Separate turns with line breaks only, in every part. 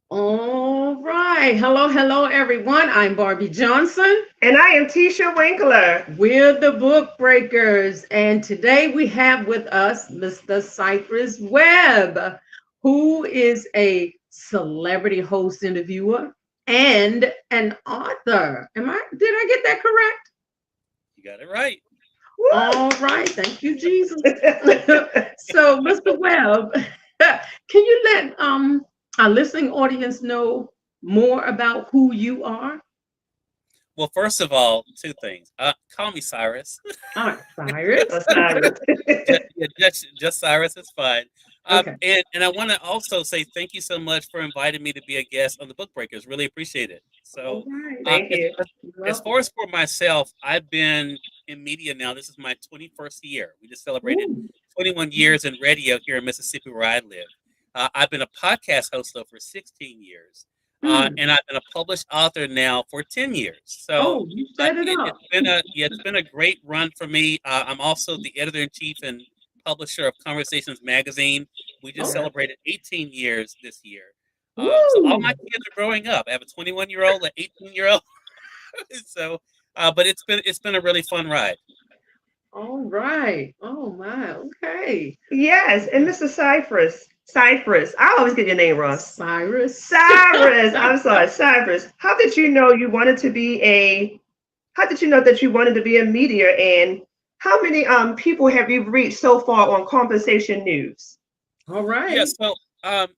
All right. Hello, hello, everyone. I'm Barbie Johnson.
And I am Tisha Winkler.
We're the Book Breakers. And today we have with us Mr. Cyrus Webb, who is a celebrity host interviewer and an author. Did I get that correct?
You got it right.
All right. Thank you, Jesus. So, Mr. Webb, can you let our listening audience know more about who you are?
Well, first of all, two things. Call me Cyrus.
All right, Cyrus.
Cyrus.
just Cyrus is fine.
Okay.
And I want to also say thank you so much for inviting me to be a guest on the Book Breakers. Really appreciate it.
All
So,
right.
uh,
Thank
as,
you.
You're
as
welcome.
far as for myself, I've been in media now. This is my 21st year. We just celebrated
Ooh.
21 years in radio here in Mississippi, where I live. I've been a podcast host though for 16 years.
Hmm.
And I've been a published author now for 10 years. So
Oh, you set it
it's
up.
been it's been a great run for me. I'm also the editor in chief and publisher of Conversations Magazine. We just
Oh,
Yeah.
celebrated 18 years this year. So all
woo.
my kids are growing up. I have a 21-year-old, an 18-year-old. So, but it's been a really fun ride.
All right. Oh my. Okay.
Yes, and Mr. Cypress. I always get your name wrong.
Cyrus.
Cyrus. I'm sorry, Cypress. How did you know that you wanted to be in media, and how many people have you reached so far on Conversation News?
All
Yeah.
right.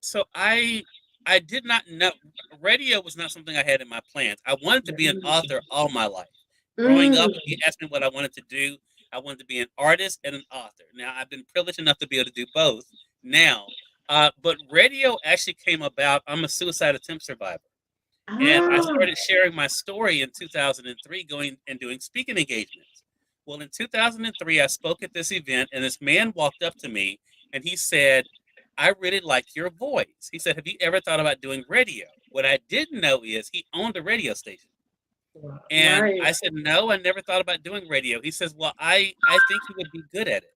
So I did not know radio was not something I had in my plans. I wanted to be an author all my life. Growing up, if you
Mm.
asked me what I wanted to do, I wanted to be an artist and an author. Now, I've been privileged enough to be able to do both now. But radio actually came about. I'm a suicide attempt survivor. And I
Ah.
started sharing my story in 2003, going and doing speaking engagements. Well, in 2003, I spoke at this event, and this man walked up to me and he said, I really like your voice. He said, have you ever thought about doing radio? What I didn't know is he owned a radio station. And
Right.
I said, no, I never thought about doing radio. He says, well, I think you would be good at it.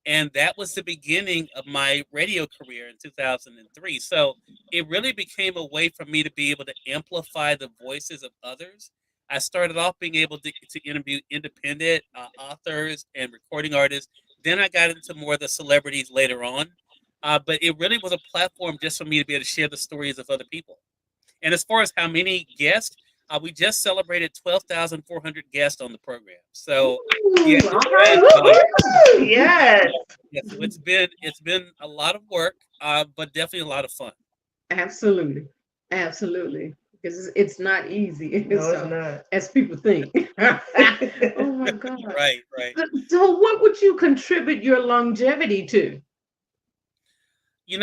And that was the beginning of my radio career in 2003. So it really became a way for me to be able to amplify the voices of others. I started off being able to interview independent authors and recording artists. Then I got into more of the celebrities later on. But it really was a platform just for me to be able to share the stories of other people. And as far as how many guests, we just celebrated 12,400 guests on the program. So yeah,
Ooh, all
it's
right.
been
Woo, woo, woo.
Yes.
yeah, so it's been a lot of work, but definitely a lot of fun.
Absolutely. Absolutely. Because it's not easy.
No, it's
So,
not.
as people think. Oh my God.
Right, right.
So, what would you contribute your longevity to?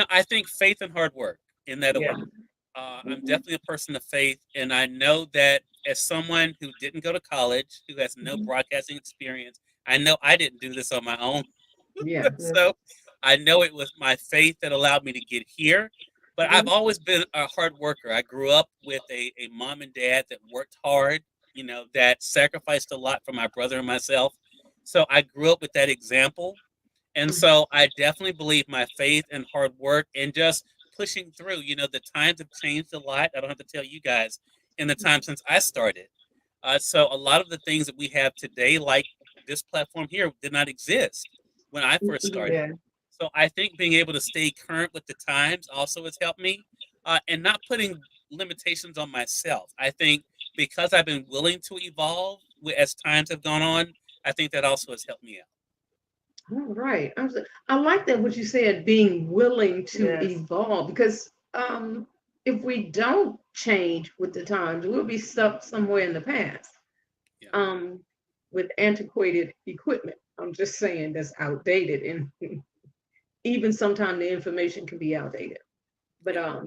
I think faith and hard work in that
Yeah.
order. I'm
Mhm,
definitely a person of faith, and I know that as someone who didn't go to college, who has no
mhm.
broadcasting experience, I know I didn't do this on my own.
Yeah.
Yeah.
So I know it was my faith that allowed me to get here. But I've
Mhm.
always been a hard worker. I grew up with a mom and dad that worked hard, that sacrificed a lot for my brother and myself. So I grew up with that example. And so I definitely believe my faith and hard work and just pushing through. The times have changed a lot. I don't have to tell you guys in the time since I started. So a lot of the things that we have today, like this platform here, did not exist when I first
Mhm.
started.
Yeah.
So I think being able to stay current with the times also has helped me, and not putting limitations on myself. I think because I've been willing to evolve as times have gone on, I think that also has helped me out.
All right. I like that what you said, being willing to
Yes.
evolve, because if we don't change with the times, we'll be stuck somewhere in the past
Yeah.
um, with antiquated equipment. I'm just saying that's outdated, and even sometimes the information can be outdated. But
Yeah.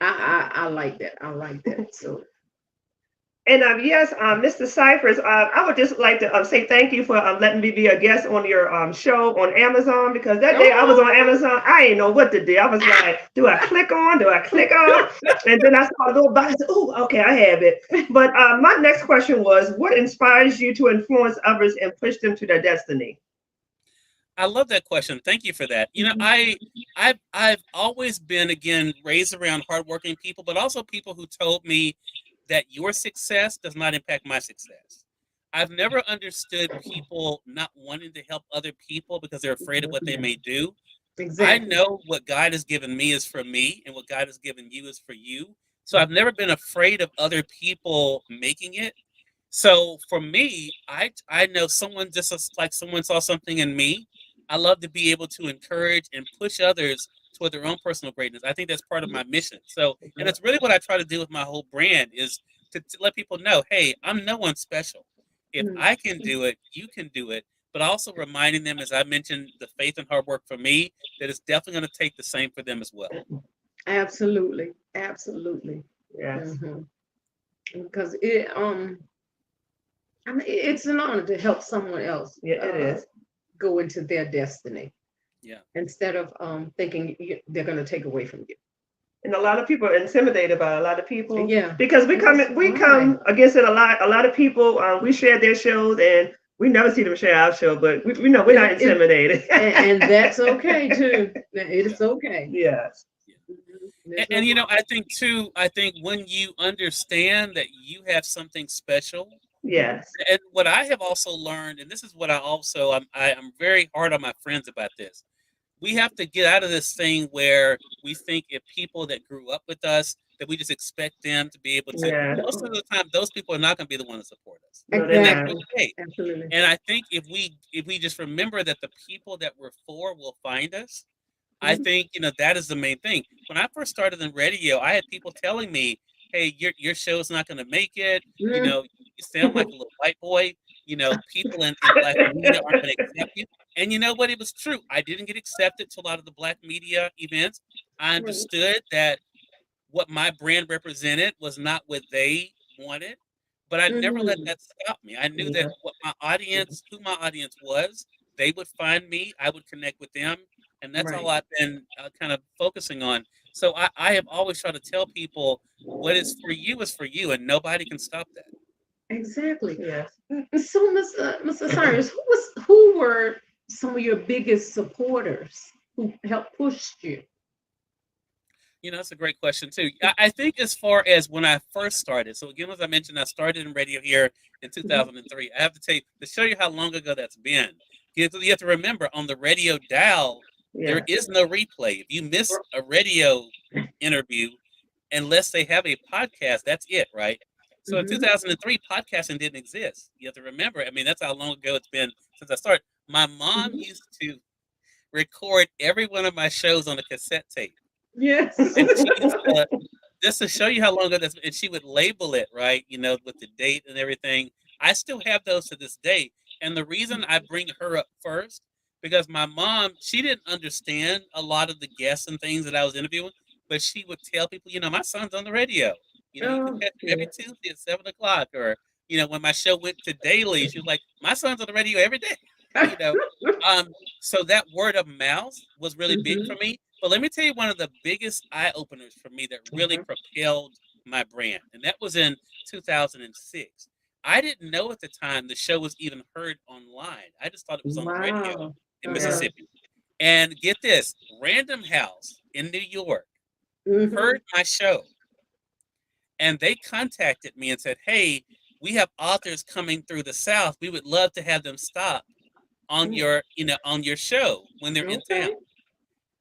I like that. I like that. So
And yes, Mr. Cypress, I would just like to say thank you for letting me be a guest on your show on Amazon, because that day I was on
oh,
Amazon, I didn't know what to do. I was like, do I click on? Do I click off? And then I saw a little box. I said, oh, okay, I have it. But my next question was, what inspires you to influence others and push them to their destiny?
I love that question. Thank you for that. I've always been again raised around hardworking people, but also people who told me that your success does not impact my success. I've never understood people not wanting to help other people because they're afraid of what they may do. I
Exactly.
know what God has given me is for me, and what God has given you is for you. So I've never been afraid of other people making it. So for me, I know someone just like someone saw something in me. I love to be able to encourage and push others toward their own personal greatness. I think that's part of my mission. So, and it's really what I try to do with my whole brand is to let people know, hey, I'm no one special. If
Mm.
I can do it, you can do it. But also reminding them, as I mentioned, the faith and hard work for me, that it's definitely going to take the same for them as well.
Absolutely. Absolutely.
Yes.
Because I mean, it's an honor to help someone else
Yeah, it is.
go into their destiny
Yeah.
instead of thinking they're going to take away from you.
And a lot of people are intimidated by a lot of people.
Yeah.
Because we come
That's
we
right.
come against it a lot. A lot of people we share their shows and we never see them share our show, but we know we're not intimidated.
And that's okay too. It's okay.
Yes.
And I think too, I think when you understand that you have something special,
Yes.
and what I have also learned, and this is what I'm very hard on my friends about this. We have to get out of this thing where we think if people that grew up with us that we just expect them to be able to.
Yeah.
Most of the time, those people are not going to be the one to support us,
No, they're
and that's
not.
okay.
Absolutely.
And I think if we just remember that the people that we're for will find us, I think that is the main thing. When I first started in radio, I had people telling me, "Hey, your show's not going to make it. You sound like a little white boy. People in black media aren't going to accept you." And you know what? It was true. I didn't get accepted to a lot of the black media events. I understood that what my brand represented was not what they wanted, but I never let that stop me. I knew that who my audience was, they would find me, I would connect with them, and that's all
Right.
I've been kind of focusing on. So I have always tried to tell people what is for you, and nobody can stop that.
Exactly.
Yes.
So, Mr. Cyrus, who were some of your biggest supporters who helped push you?
That's a great question too. I think as far as when I first started, so again, as I mentioned, I started in radio here in 2003. I have to tell you, to show you how long ago that's been, you have to remember on the radio dial, there
Yeah.
is no replay. If you miss a radio interview, unless they have a podcast, that's it, right? So in 2003, podcasting didn't exist. You have to remember, I mean, that's how long ago it's been since I started. My mom used to record every one of my shows on a cassette tape.
Yes.
And she used to, just to show you how long ago that's, and she would label it, right, with the date and everything. I still have those to this day. And the reason I bring her up first, because my mom, she didn't understand a lot of the guests and things that I was interviewing, but she would tell people, my son's on the radio. You can
Oh,
catch him every Tuesday at 7 o'clock. Or, when my show went to daily, she was like, my son's on the radio every day. you know. So that word of mouth was really big for me. But let me tell you one of the biggest eye openers for me that really propelled my brand, and that was in 2006. I didn't know at the time the show was even heard online. I just thought it was on the radio
wow.
in
Yeah.
Mississippi. And get this, Random House in New York
Mhm.
heard my show, and they contacted me and said, "Hey, we have authors coming through the South. We would love to have them stop on your show when they're in town."
Okay.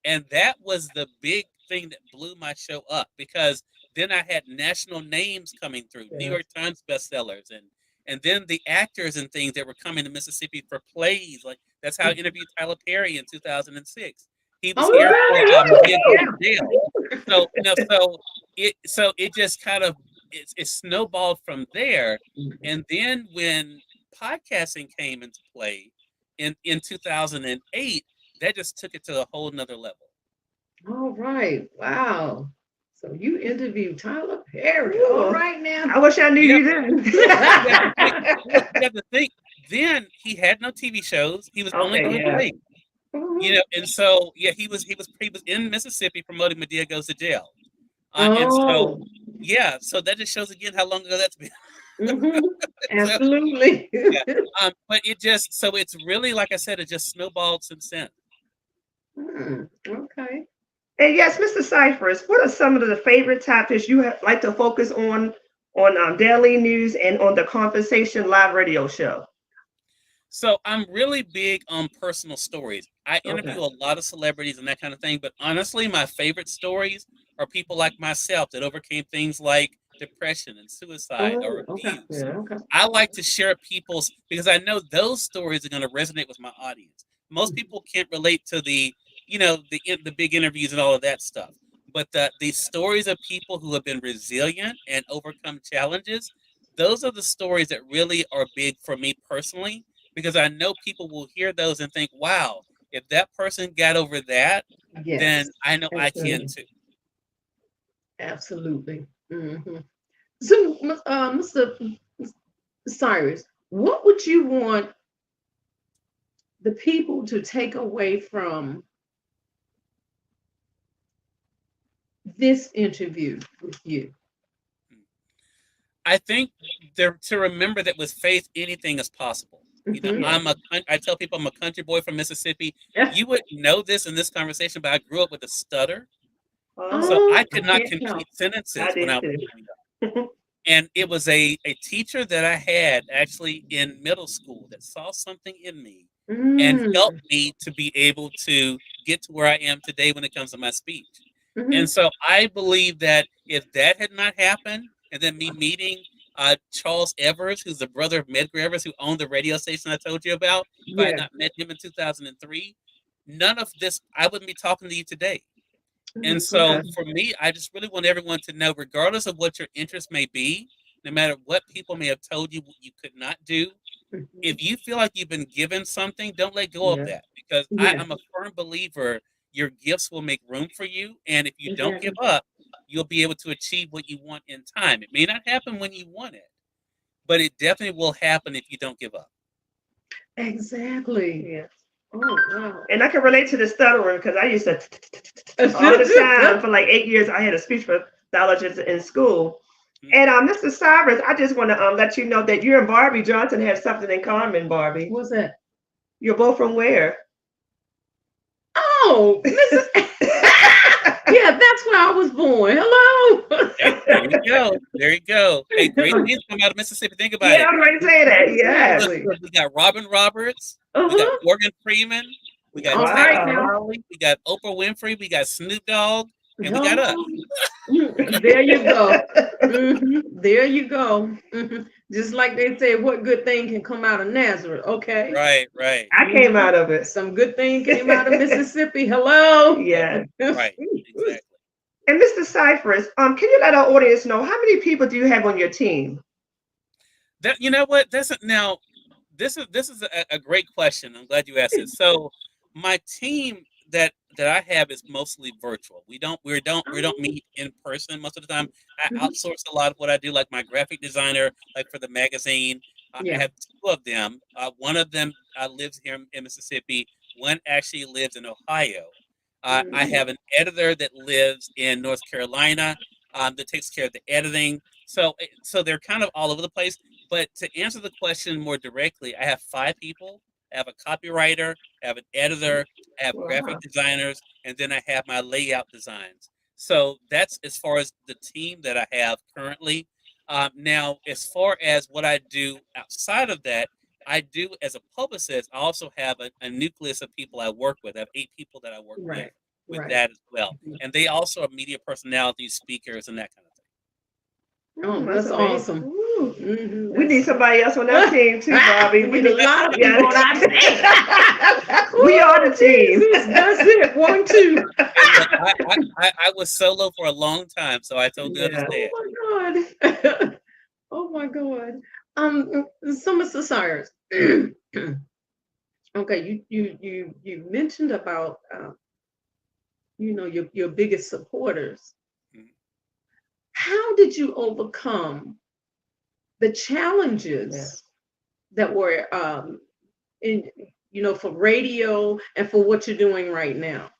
And that was the big thing that blew my show up, because then I had national names coming through, New
Yeah.
York Times bestsellers, and then the actors and things that were coming to Mississippi for plays. Like, that's how I interviewed Tyler Perry in 2006. He was
Oh,
here for Medea Goes
yeah.
to Jail. So it just kind of it snowballed from there. And then when podcasting came into play in 2008, that just took it to a whole nother level.
All right. Wow. So you interviewed Tyler Perry.
Ooh.
All right now.
I wish I knew
Yep.
you then.
You have to think. Then he had no TV shows. He was only
Okay,
doing
yeah.
plays. And so he was in Mississippi promoting Medea Goes to Jail. And so
Oh.
so that just shows again how long ago that's been.
Mm-hmm.
So,
Absolutely.
yeah. But it just so it's really like I said, it just snowballed since then.
Okay.
And yes, Mr. Cyphers, what are some of the favorite topics you like to focus on daily news and on the Conversation Live radio show?
So I'm really big on personal stories. I
Okay.
interview a lot of celebrities and that kind of thing, but honestly, my favorite stories are people like myself that overcame things like depression and suicide or
Oh, okay.
abuse.
Yeah, okay.
I like to share people's because I know those stories are going to resonate with my audience. Most people can't relate to the big interviews and all of that stuff, but the stories of people who have been resilient and overcome challenges, those are the stories that really are big for me personally because I know people will hear those and think, "Wow, if that person got over that, then
Yes.
I know I can
Absolutely.
too."
Absolutely. Hmm. So, Mr. Cyrus, what would you want the people to take away from this interview with you?
I think there to remember that with faith, anything is possible.
Hmm.
Yeah.
I tell people I'm a country boy from Mississippi. You wouldn't know this in this conversation, but I grew up with a stutter, so
Uh-huh.
I
Oh, I
could not
can't tell.
complete
I
sentences when I
did
was
too.
growing up. And it was a teacher that I had actually in middle school that saw something in me and
Mm.
helped me to be able to get to where I am today when it comes to my speech. And
Hmm.
so I believe that if that had not happened, and then me meeting Charles Evers, who's the brother of Medgar Evers, who owned the radio station I told you about, if I had
Yeah.
not met him in 2003, none of this, I wouldn't be talking to you today. And
Okay.
so for me, I just really want everyone to know, regardless of what your interest may be, no matter what people may have told you you could not do,
Mhm.
if you feel like you've been given something, don't let go of
Yeah.
that because
Yeah.
I'm a firm believer your gifts will make room for you. And if you don't give
Exactly.
up, you'll be able to achieve what you want in time. It may not happen when you want it, but it definitely will happen if you don't give up.
Exactly.
Yeah.
Oh, wow.
And I can relate to the stuttering because I used to all the time for like 8 years. I had a speech pathologist in school.
Mm.
And Mr. Cyrus, I just want to let you know that you and Barbie Johnson have something in common, Barbie.
What's that?
You're both from where?
Oh, Mrs. Yeah, that's where I was born. Hello.
Hey, there you go. There you go. Hey, great things come out of Mississippi. Think about
Yeah,
it.
I was going to say that. Yes.
Look,
Exactly.
look, we got Robin Roberts, we got
Uh-huh.
Morgan Freeman, we got
All
Travis
right now.
Wow.
Farley, we got Oprah Winfrey, we got Snoop Dogg, and we got us.
Oh, there you go. There you go. Just like they say, what good thing can come out of Nazareth? Okay.
Right, right,
I came out of it.
Some good thing came out of Mississippi. Hello.
yeah,
Yeah.
right, exactly.
And Mr. Cyphers, can you let our audience know how many people do you have on your team?
That you know what? That's now. This is a great question. I'm glad you asked it. So, my team that I have is mostly virtual. We don't
Oh,
meet in person most of the time. I
mhm.
outsource a lot of what I do, like my graphic designer, like for the magazine. I
Yeah.
have two of them. One of them lives here in Mississippi. One actually lives in Ohio. I
Mhm.
have an editor that lives in North Carolina that takes care of the editing. So they're kind of all over the place. But to answer the question more directly, I have five people. I have a copywriter, I have an editor, I have graphic
Wow.
designers, and then I have my layout designs. So that's as far as the team that I have currently. Now, as far as what I do outside of that, I do as a publicist. I also have a nucleus of people I work with. I have 8 people that I work
Right.
with
Right.
that as well, and they also are media personalities, speakers, and that kind of thing.
Oh,
That's
that's
amazing.
awesome.
Ooh. We
That's
need somebody else on our team too, Bobby.
we
We
need a
need,
lot of
yeah.
people on our team.
We are the
Ooh,
team.
Jesus, that's it. 1, 2.
Hey, look, I was solo for a long time, so I totally
Yeah.
understand.
Oh my God. Oh my God. So Mr. Cyrus. Okay, you mentioned about your biggest supporters.
Mhm.
How did you overcome the
Yeah.
challenges that were in for radio and for what you're doing right now?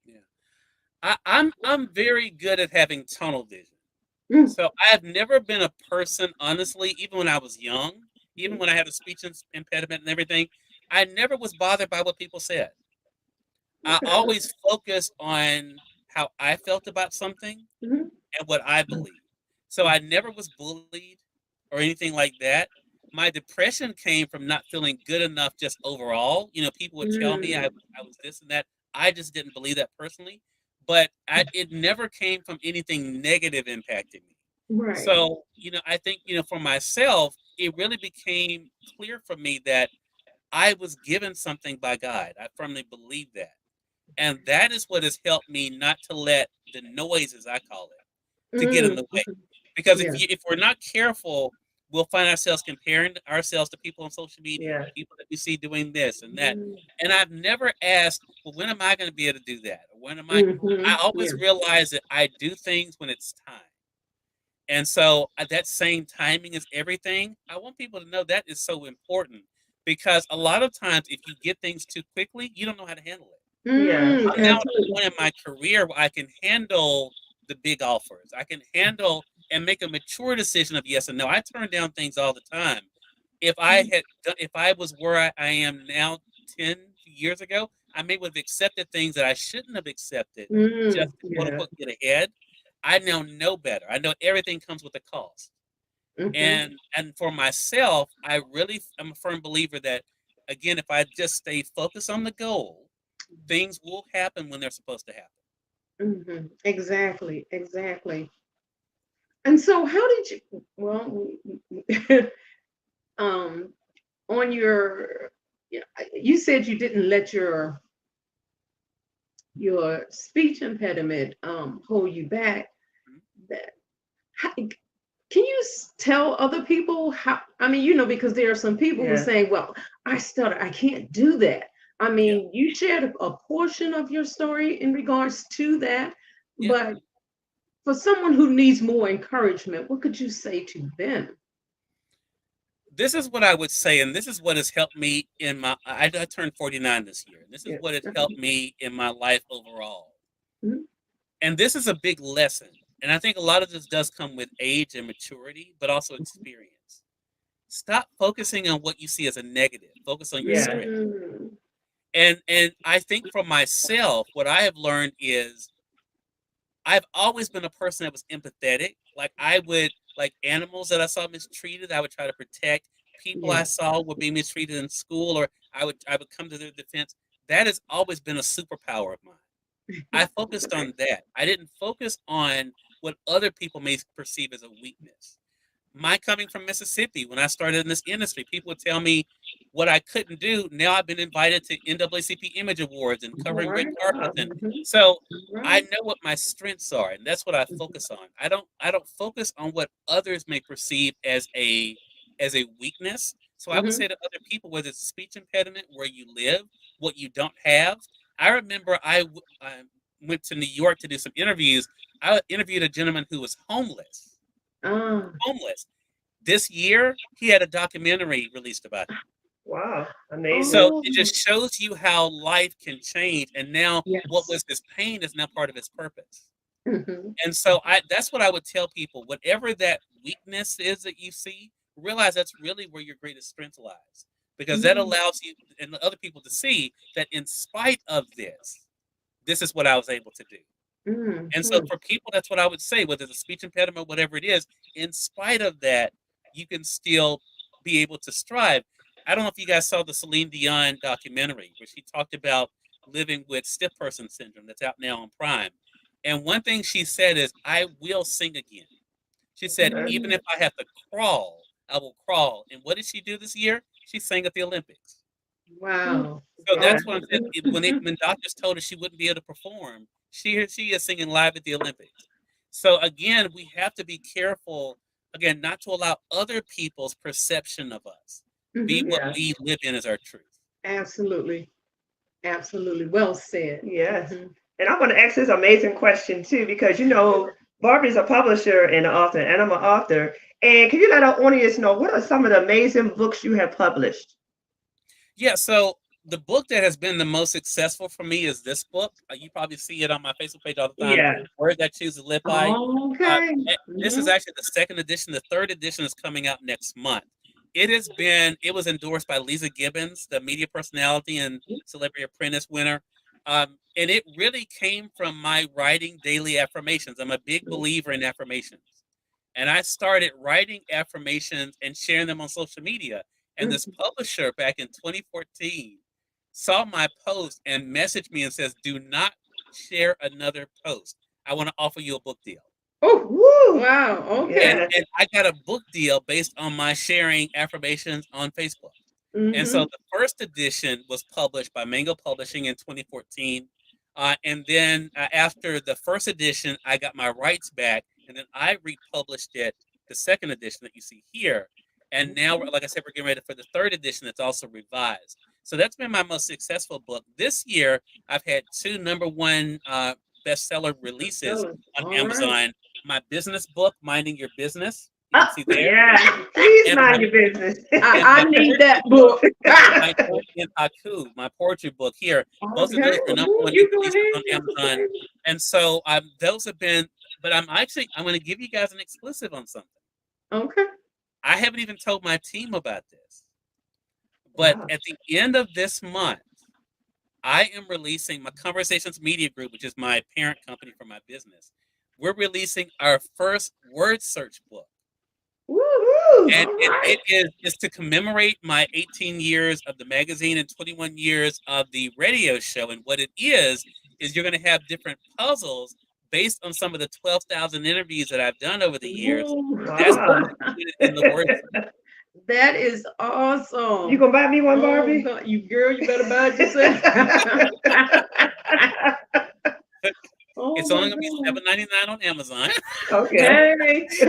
Yeah, I'm very good at having tunnel vision.
Mm,
So I have never been a person, honestly, even when I was young, even
mhm,
when I had a speech impediment and everything, I never was bothered by what people said. I
Okay.
always focused on how I felt about something
mhm,
and what I believe. So I never was bullied or anything like that. My depression came from not feeling good enough just overall. People would tell me
mm.
I was this and that. I just didn't believe that personally. But it never came from anything negative impacting me.
Right.
So, I think, for myself, it really became clear for me that I was given something by God. I firmly believe that. And that is what has helped me not to let the noises, I call it, to get in
Mm,
the way.
mhm.
Because
Yeah.
if we're not careful, we'll find ourselves comparing ourselves to people on social media,
Yeah.
people that we see doing this and that.
Mm,
And I've never asked, well, when am I going to be able to do that? Or when am I? I
mhm,
always
yeah.
realize that I do things when it's time. And so that same timing is everything. I want people to know that is so important because a lot of times if you get things too quickly, you don't know how to handle it.
Yeah.
Mm,
I'm now at a
absolutely.
point in my career where I can handle the big offers. I can handle and make a mature decision of yes and no. I turn down things all the time. If I was where I am now 10 years ago, I may have accepted things that I shouldn't have accepted just
Mm,
to quote
Yeah.
unquote get ahead. I now know better. I know everything comes with a cost.
mhm,
And for myself, I really am a firm believer that again, if I just stay focused on the goal, things will happen when they're supposed to happen.
mhm. Exactly. Exactly. And so, how did you? Well, um, on your, yeah, you said you didn't let your speech impediment hold you back.
Mhm.
That can you tell other people how? I mean, because there are some people who
Yeah.
say, "Well, I stutter, I can't do that." I
Yeah,
mean, you shared a portion of your story in regards to that,
yeah.
but for someone who needs more encouragement, what could you say to them?
This is what I would say, and this is what has helped me in my. I turned 49 this year, and this is
Yeah.
what has helped
Okay.
me in my life overall.
Mhm.
And this is a big lesson. And I think a lot of this does come with age and maturity, but also experience. Stop focusing on what you see as a negative. Focus on your
Yeah.
strength.
Mm,
And I think for myself, what I have learned is I've always been a person that was empathetic. Like I would like animals that I saw mistreated, I would try to protect. People I
yeah.
saw were being mistreated in school, or I would come to their defense. That has always been a superpower of mine. I focused
Right.
on that. I didn't focus on what other people may perceive as a weakness. My coming from Mississippi, when I started in this industry, people would tell me what I couldn't do. Now I've been invited to NAACP Image Awards and
All
covering red
right.
Wow.
carpets, and
Mhm.
so I
Right.
know what my strengths are, and that's what I focus on. I don't focus on what others may perceive as a weakness. So I would
Mhm.
say to other people, whether it's a speech impediment, where you live, what you don't have. I remember I went to New York to do some interviews. I interviewed a gentleman who was homeless.
Ah.
Homeless. This year, he had a documentary released about him.
Wow. Amazing.
So
Oh.
it just shows you how life can change. And now what
Yes.
was his pain is now part of his purpose.
Mhm.
And so that's what I would tell people. Whatever that weakness is that you see, realize that's really where your greatest strength lies. Because that
Mm,
allows you and other people to see that in spite of this is what I was able to do. And so
mhm.
for people, that's what I would say, whether it's a speech impediment, whatever it is, in spite of that, you can still be able to strive. I don't know if you guys saw the Celine Dion documentary where she talked about living with stiff person syndrome that's out now on Prime. And one thing she said is, I will sing again. She said,
Okay.
even
Mm.
if I have to crawl, I will crawl. And what did she do this year? She sang at the Olympics.
Wow.
So
Yeah.
that's what I'm saying. When doctors told her she wouldn't be able to perform, she is singing live at the Olympics. So again, we have to be careful again not to allow other people's perception of us be
Mhm.
what
Yeah.
we live in as our truth.
Absolutely. Absolutely. Well said.
Yes.
Mhm.
And I want to ask this amazing question too, because Barbie's a publisher and an author, and I'm an author. And can you let our audience know what are some of the amazing books you have published?
Yeah. So the book that has been the most successful for me is this book. You probably see it on my Facebook page all the time.
Yeah.
Words I Choose to Live By.
Okay.
This is actually the second edition. The third edition is coming out next month. It was endorsed by Lisa Gibbons, the media personality and Celebrity Apprentice winner. And it really came from my writing daily affirmations. I'm a big believer in affirmations. And I started writing affirmations and sharing them on social media. And this publisher back in 2014 saw my post and messaged me and says, "Do not share another post. I want to offer you a book deal."
Oh,
Woo!
wow. Okay.
Yeah.
And I got a book deal based on my sharing affirmations on Facebook. And so
Mhm.
the first edition was published by Mango Publishing in 2014. And then after the first edition, I got my rights back, and then I republished it, the second edition that you see here. And now, like I said, we're getting ready for the third edition that's also revised. So that's been my most successful book. This year, I've had two #1 bestseller releases on
All right.
Amazon. My business book, Minding Your Business, you can see there.
Yeah. Please
And
mind
my-
your business.
I need that book.
my poetry and haiku, my poetry book here. Most of those are #1
You go
releases on
ahead.
Amazon, and so those have been. But I'm going to give you guys an exclusive on something.
Okay.
I haven't even told my team about this, but
Wow.
at the end of this month, I am releasing my Conversations Media Group, which is my parent company for my business. We're releasing our first word search book.
Woo-hoo.
And
All right.
it's to commemorate my 18 years of the magazine and 21 years of the radio show. And what it is you're going to have different puzzles based on some of the 12,000 interviews that I've done over the years.
Ooh,
That's
Wow.
what's included in the word.
that is awesome.
You gonna buy me one,
Oh,
Barbie?
God, you girl, you better buy it yourself. Oh,
It's
my
only going to be
God.
$7.99 on Amazon,
Okay.
Hey.
and it's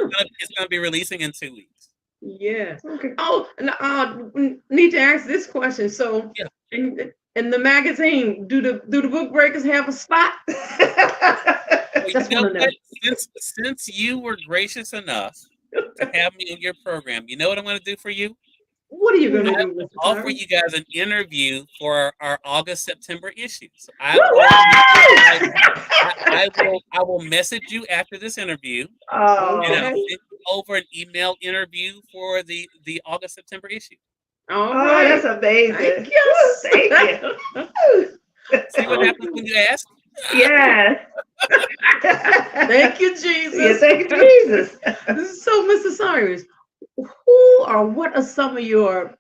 going to be releasing in 2 weeks.
Yes.
Okay.
Oh, and need to ask this question. So,
Yeah.
in the magazine, do the book breakers have a spot?
Well,
Just
you know
want to know.
what? Since you were gracious enough to have me on your program, you know what I'm going to do for you?
What are you going to
I
do,
will
Mr.
offer
Cyrus?
you guys an interview for our August September issue. So I will message you after this interview, and I'll
Okay.
send you over an email interview for the August September issue.
All
Oh,
right.
that's amazing.
Thank you.
Woo, thank you.
See what happens when you ask?
Yes.
Thank you,
Yeah,
Jesus.
thank you, Jesus.
So, Mr. Cyrus, who or what are some of your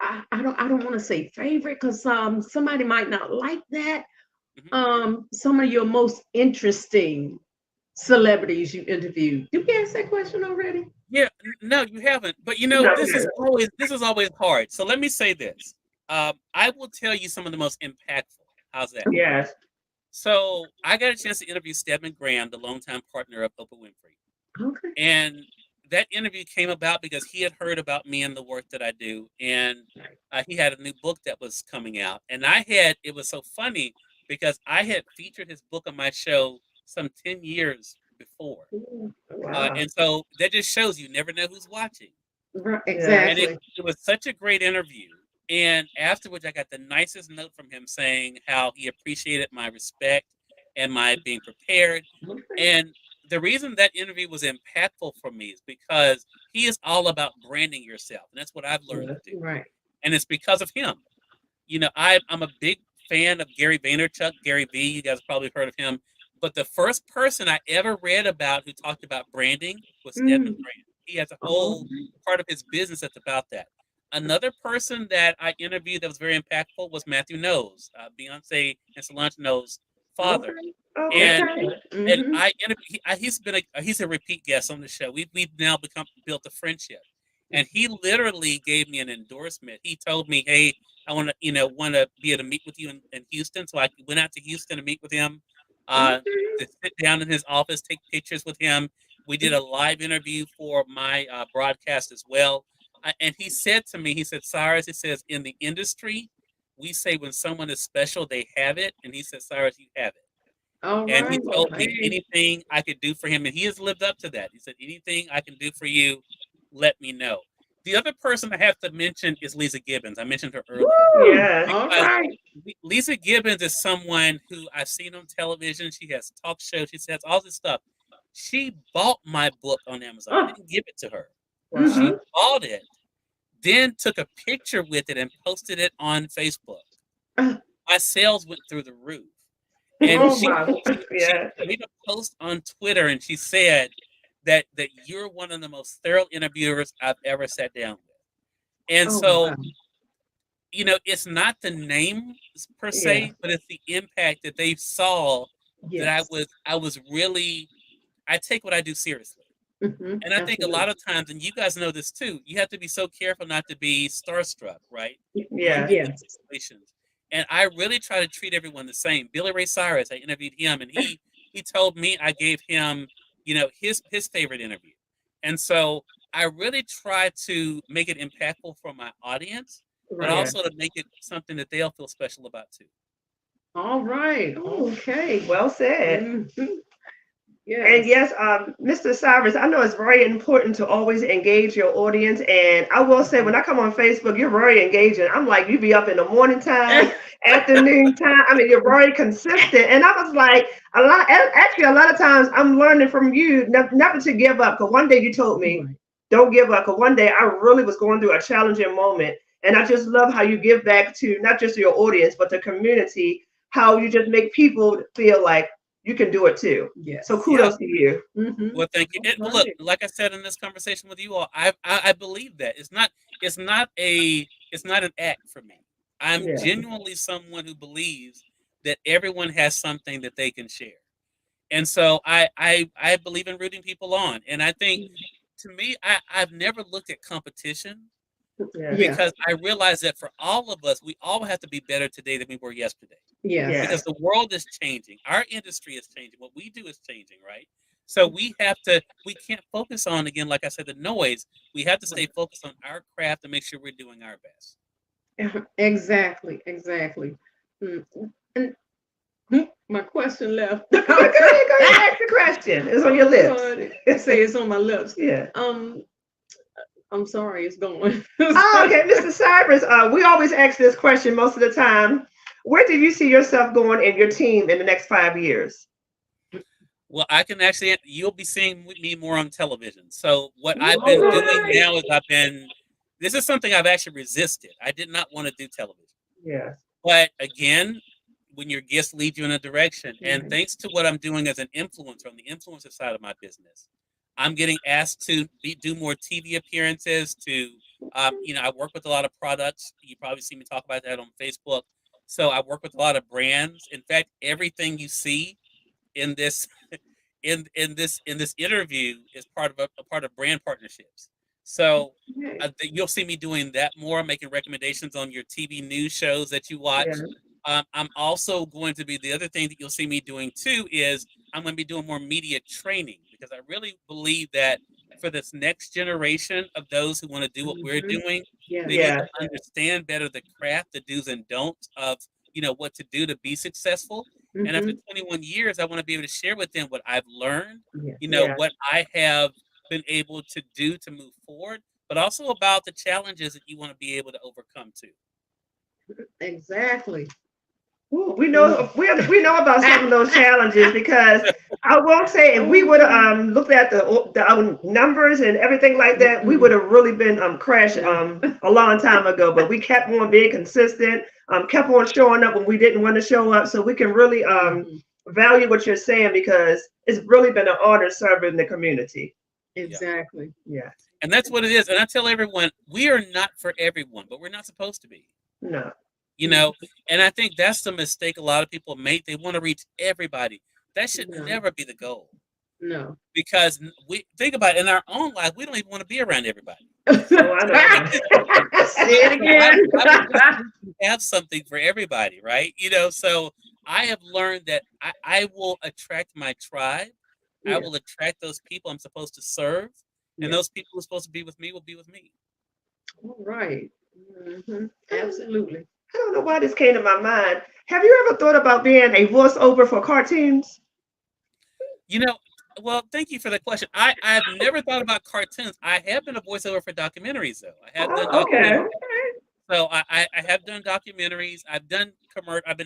I don't want to say favorite because somebody might not like that. Some of your most interesting celebrities you interviewed. Did we ask that question already?
Yeah, no, you haven't. But you know,
No,
this is always hard. So let me say this. I will tell you some of the most impactful. How's that?
Yes.
So I got a chance to interview Stedman Graham, the longtime partner of Oprah Winfrey.
Okay.
And that interview came about because he had heard about me and the work that I do. And he had a new book that was coming out. And it was so funny because I had featured his book on my show some 10 years before.
Wow.
And so that just shows you never know who's watching.
Right,
And
exactly.
it was such a great interview. And afterwards, I got the nicest note from him saying how he appreciated my respect and my being prepared.
Okay.
And the reason that interview was impactful for me is because he is all about branding yourself. And that's what I've learned to do.
Right.
And it's because of him. You know, I'm a big fan of Gary Vaynerchuk, Gary V. You guys probably heard of him. But the first person I ever read about who talked about branding was Stedman Graham. He has a whole part of his business that's about that. Another person that I interviewed that was very impactful was Matthew Knowles, Beyonce and Solange Knowles' father.
Okay.
And he's a repeat guest on the show. We've now built a friendship, and he literally gave me an endorsement. He told me, "Hey, I want to be able to meet with you in Houston." So I went out to Houston to meet with him, to sit down in his office, take pictures with him. We did a live interview for my broadcast as well. And he said to me, he said, "Cyrus," he says, "in the industry, we say when someone is special, they have it." And he said, "Cyrus, you have it."
All
And he
right.
told me anything I could do for him. And he has lived up to that. He said, "Anything I can do for you, let me know." The other person I have to mention is Lisa Gibbons. I mentioned her earlier.
Woo!
Yes.
All
Because
right.
Lisa Gibbons is someone who I've seen on television. She has talk shows. She says all this stuff. She bought my book on Amazon. I
Oh,
didn't give it to her. She
Wow.
mhm.
bought it, then took a picture with it and posted it on Facebook.
Uh,
My sales went through the roof. And
Oh
she
my.
she
Yeah.
made a post on Twitter and she said that you're one of the most thorough interviewers I've ever sat down with. And
Oh
so,
wow.
it's not the name per
Yeah.
se, but it's the impact that they saw that
Yes.
I was really I take what I do seriously. And I think a
Absolutely.
lot of times, and you guys know this too, you have to be so careful not to be starstruck, right? Going
Yeah.
through those
Yes.
situations. And I really try to treat everyone the same. Billy Ray Cyrus, I interviewed him, and he told me I gave him, his favorite interview. And so I really try to make it impactful for my audience, but
Right.
Yeah.
also to make it something that they'll feel special about too.
All right.
Ooh,
Okay.
well said.
Mhm.
And
Yes.
yes, Mr. Cyrus, I know it's very important to always engage your audience. And I will say, when I come on Facebook, you're very engaging. I'm like, you be up in the morning time, afternoon time. I mean, you're very consistent. And I was like, actually, a lot of times I'm learning from you never to give up. Because one day you told me,
Right.
don't give up. Because one day I really was going through a challenging moment. And I just love how you give back to not just your audience, but the community, how you just make people feel like you can do it too. So
Yes.
Yeah.
kudos to you.
Mm-hmm.
Well, thank you.
All
And look,
right.
like I said in this conversation with you all, I believe that it's not an act for me. I'm
Yeah.
genuinely someone who believes that everyone has something that they can share, and so I believe in rooting people on. And I think, to me, I've never looked at competition
Yeah.
Yeah.
because I realize that for all of us, we all have to be better today than we were yesterday
Yes.
because
Yes.
the world is changing. Our industry is changing. What we do is changing, right? So we can't focus on, again, like I said, the noise. We have to stay focused on our craft and make sure we're doing our best.
Exactly. Exactly. Mm. And hmm, my question left.
No, go ahead. Go ahead. Ask the question. It's on your
Oh
lips.
God. You say it's on my lips.
Yeah.
Um, I'm sorry, it's going.
Oh, okay, Mr. Cyrus. We always ask this question most of the time. Where do you see yourself going and your team in the next 5 years?
Well, I can actually, you'll be seeing me more on television. So what I've
All
been doing
right.
now is this is something I've actually resisted. I did not want to do television.
Yes.
But again, when your gifts lead you in a direction, and
Mhm.
thanks to what I'm doing as an influencer on the influencer side of my business, I'm getting asked to do more TV appearances. I work with a lot of products. You probably see me talk about that on Facebook. So I work with a lot of brands. In fact, everything you see in this in this interview is part of a part of brand partnerships. So
Okay.
you'll see me doing that more, making recommendations on your TV news shows that you
Yeah.
watch. I'm also going to be the other thing that you'll see me doing too is I'm going to be doing more media training because I really believe that for this next generation of those who want to do what we're
Mhm.
doing, they
Yes.
need to
Yes.
understand better the craft, the do's and don'ts of what to do to be successful. And after
Hmm.
21 years, I want to be able to share with them what I've learned,
Yes.
Yeah.
what I have been able to do to move forward, but also about the challenges that you want to be able to overcome too.
Exactly.
Ooh, we
Mm.
know we know about some of those challenges because I will say if we would have
Oh.
looked at the numbers and everything like that, we would
Mm-mm.
have really been crashed
No.
a long time ago. But we kept on being consistent, kept on showing up when we didn't want to show up, so we can really
Mhm.
value what you're saying because it's really been an honor serving the community.
Yeah.
Exactly.
Yeah.
And that's what it is. And I tell everyone, we are not for everyone, but we're not supposed to be.
No.
You know, and I think that's the mistake a lot of people make. They want to reach everybody. That should
No.
never be the goal.
No.
Because we think about it in our own life, we don't even want to be around everybody.
Oh, I know.
Say it
So I,
again.
I would just have something for everybody, right? So I have learned that I will attract my tribe. I
Yeah.
will attract those people I'm supposed to serve, and
Yeah.
those people who are supposed to be with me will be with me.
All right. Absolutely.
I don't know why this came to my mind. Have you ever thought about being a voiceover for cartoons?
You know, Well, thank you for that question. I've never thought about cartoons. I have been a voiceover for documentaries, though. I have done
Oh, okay.
documentaries. So I have done documentaries. I've been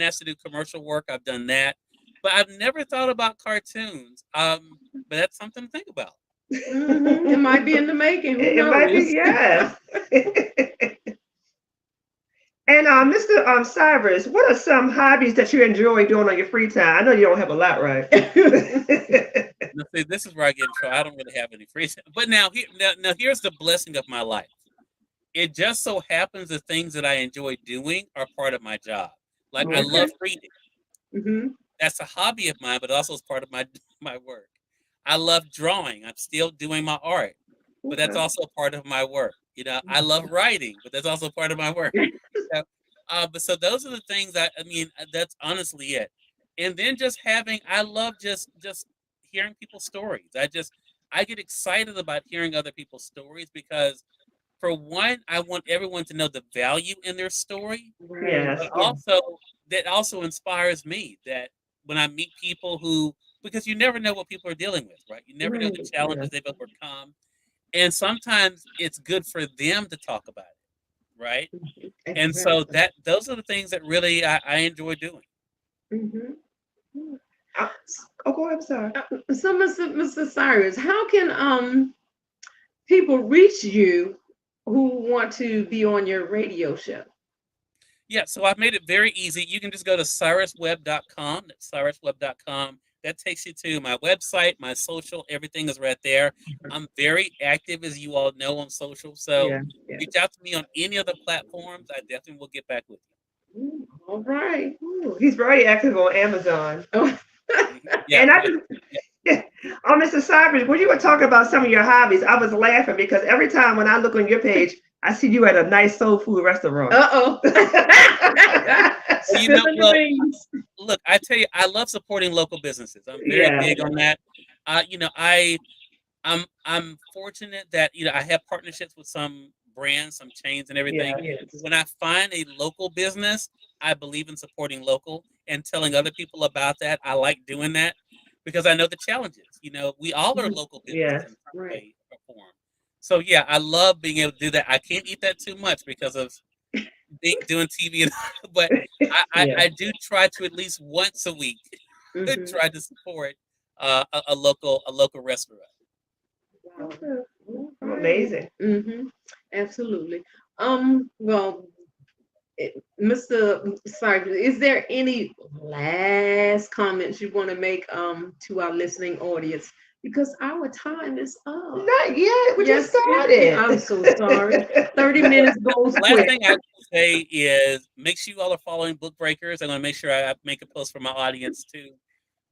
asked to do commercial work. I've done that, but I've never thought about cartoons. But that's something to think about.
It might be in the making. Who
It might be,
knows?
yes. And Mr. Cyrus, what are some hobbies that you enjoy doing on your free time? I know you don't have a lot, right?
Now, see, this is where I get in trouble. I don't really have any free time. But now here's the blessing of my life. It just so happens the things that I enjoy doing are part of my job. Like I
Okay.
love reading.
Hmm.
That's a hobby of mine, but also is part of my work. I love drawing. I'm still doing my art, but that's
Okay.
also part of my work. I love writing, but that's also part of my work. So, but so those are the things I mean. That's honestly it. And then I love just hearing people's stories. I get excited about hearing other people's stories because for one, I want everyone to know the value in their story,
Right.
Yes.
but
Yeah.
also that also inspires me that when I meet people who because you never know what people are dealing with, right? You never know the
Right.
Yes.
challenges they've overcome. And sometimes it's good for them to talk about it, right? And so
Exactly.
that those are the things that really I enjoy doing.
Hmm.
Uh, oh, go ahead. I'm sorry.
So, Mr. Cyrus, how can people reach you who want to be on your radio show?
Yeah, so I've made it very easy. You can just go to cyruswebb.com. That's cyruswebb.com. That takes you to my website, my social, everything is right there. I'm very active, as you all know, on social. So
Yeah. Yeah.
reach out to me on any other platforms. I definitely will get back with
All right.
Ooh, he's very active on Amazon.
Oh.
you. Yeah,
And I
yeah, yeah.
just, oh, Mr. Cyrus, when you were talking about some of your hobbies, I was laughing because every time when I look on your page, I see you at a nice soul food restaurant.
Uh-oh.
Well,
Spilling the
well,
beans.
look, I tell you, I love supporting local businesses. I'm very
Yeah.
big on that. I'm fortunate that I have partnerships with some brands, some chains, and everything.
Yeah.
Yes.
When I find a local business, I believe in supporting local and telling other people about that. I like doing that because I know the challenges. We all are local businesses
Yes.
in some
Right.
way or form. So yeah, I love being able to do that. I can't eat that too much because of doing TV, but
Yeah.
I do try to at least once a week
Hmm.
try to support a local restaurant.
Wow. All right.
Amazing.
Absolutely. Well, Mr. Cyrus, is there any last comments you want to make to our listening audience? Because our time is up.
Not yet. We just
Yes, I'm
started.
so sorry. 30 minutes goes
Last
quick.
thing I will say is make sure you all are following Book Breakers. I'm going to make sure I make a post for my audience too.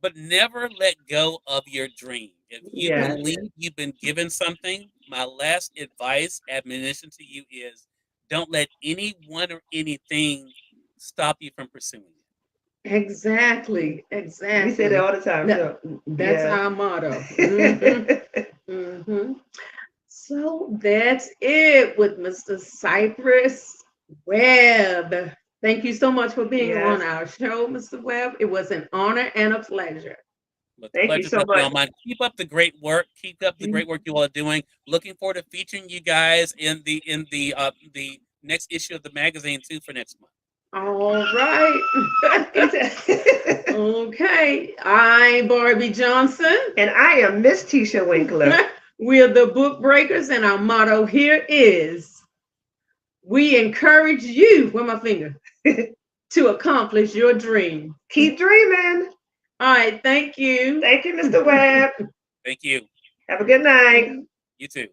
But never let go of your dream. If you
Yeah.
believe you've been given something, my last advice, admonition to you is don't let anyone or anything stop you from pursuing it.
Exactly.
We say that
Exactly.
all the time.
That,
So,
that's
yeah.
our motto. Hmm. So that's it with Mr. Cypress Webb. Thank you so much for being on
Yes.
our show, Mr. Webb. It was an honor and a pleasure.
But the
Thank you
pleasure's
so
definitely
much.
all mine. Keep up the great work. Keep up the great work you all are doing. Looking forward to featuring you guys in the next issue of the magazine too for next month.
All right.
He said-
Okay. I'm Barbie Johnson.
and I am Miss Tisha Winkler.
We're the Book Breakers, and our motto here is we encourage you, where my finger, to accomplish your dream.
Keep dreaming.
All right. Thank you.
Thank you, Mr. Webb.
Thank you.
Have a good night.
You too.